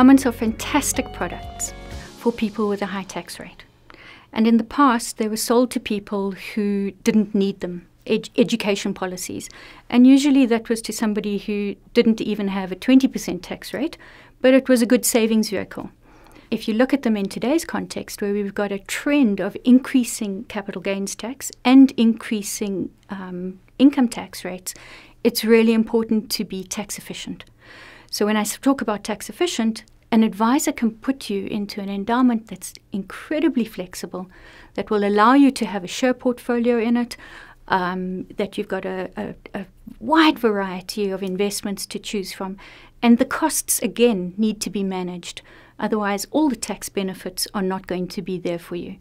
Endowments are fantastic products for people with a high tax rate. And in the past, they were sold to people who didn't need them, education policies. And usually that was to somebody who didn't even have a 20% tax rate, but it was a good savings vehicle. If you look at them in today's context, where we've got a trend of increasing capital gains tax and increasing income tax rates, it's really important to be tax efficient. So when I talk about tax efficient, an advisor can put you into an endowment that's incredibly flexible, that will allow you to have a share portfolio in it, that you've got a wide variety of investments to choose from. And the costs, again, need to be managed. Otherwise, all the tax benefits are not going to be there for you.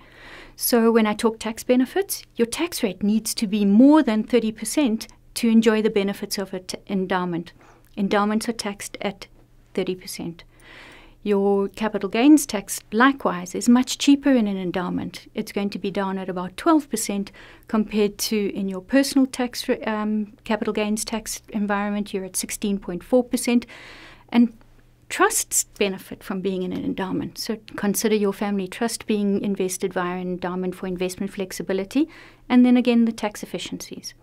So when I talk tax benefits, your tax rate needs to be more than 30% to enjoy the benefits of an endowment. Endowments are taxed at 30%. Your capital gains tax, likewise, is much cheaper in an endowment. It's going to be down at about 12% compared to in your personal tax capital gains tax environment, you're at 16.4%. And trusts benefit from being in an endowment. So consider your family trust being invested via an endowment for investment flexibility, and then again the tax efficiencies.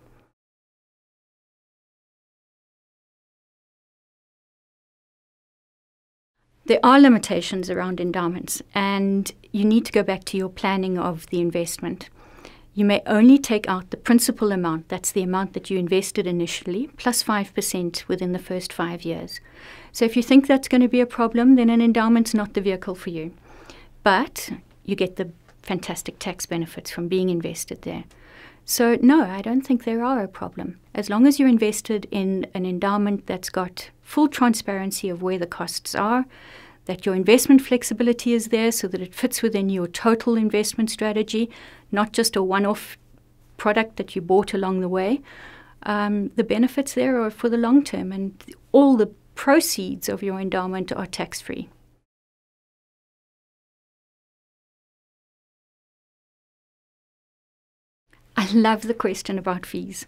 There are limitations around endowments, and you need to go back to your planning of the investment. You may only take out the principal amount, that's the amount that you invested initially, plus 5% within the first 5 years. So if you think that's going to be a problem, then an endowment's not the vehicle for you. But you get the fantastic tax benefits from being invested there. So no, I don't think there are a problem. As long as you're invested in an endowment that's got full transparency of where the costs are, that your investment flexibility is there so that it fits within your total investment strategy, not just a one-off product that you bought along the way. The benefits there are for the long term, and all the proceeds of your endowment are tax-free. I love the question about fees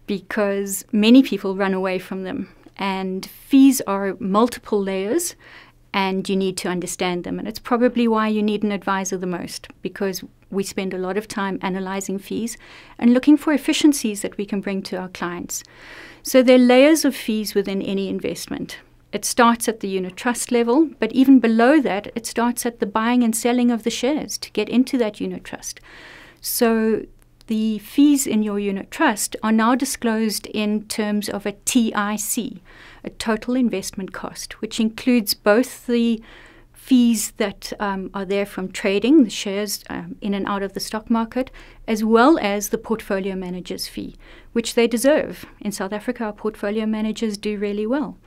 because many people run away from them, and fees are multiple layers and you need to understand them, and it's probably why you need an advisor the most, because we spend a lot of time analyzing fees and looking for efficiencies that we can bring to our clients. So there are layers of fees within any investment. It starts at the unit trust level, but even below that, it starts at the buying and selling of the shares to get into that unit trust. So the fees in your unit trust are now disclosed in terms of a TIC, a total investment cost, which includes both the fees that are there from trading the shares in and out of the stock market, as well as the portfolio manager's fee, which they deserve. In South Africa, our portfolio managers do really well.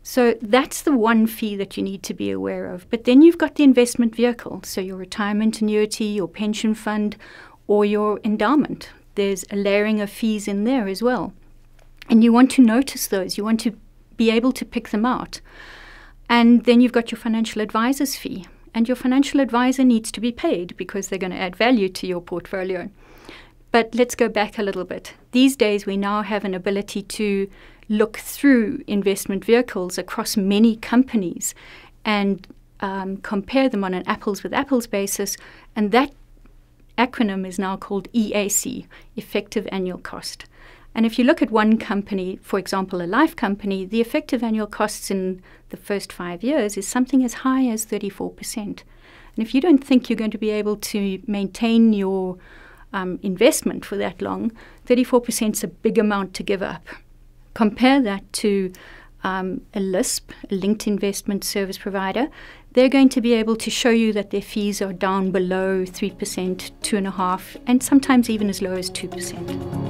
So that's the one fee that you need to be aware of. But then you've got the investment vehicle, so your retirement annuity, your pension fund, or your endowment. There's a layering of fees in there as well. And you want to notice those. You want to be able to pick them out. And then you've got your financial advisor's fee. And your financial advisor needs to be paid because they're going to add value to your portfolio. But let's go back a little bit. These days we now have an ability to look through investment vehicles across many companies and compare them on an apples with apples basis, and that acronym is now called EAC, Effective Annual Cost. And if you look at one company, for example, a life company, the effective annual costs in the first 5 years is something as high as 34%. And if you don't think you're going to be able to maintain your investment for that long, 34% is a big amount to give up. Compare that to a LISP, a linked investment service provider. They're going to be able to show you that their fees are down below 3%, 2.5%, and sometimes even as low as 2%.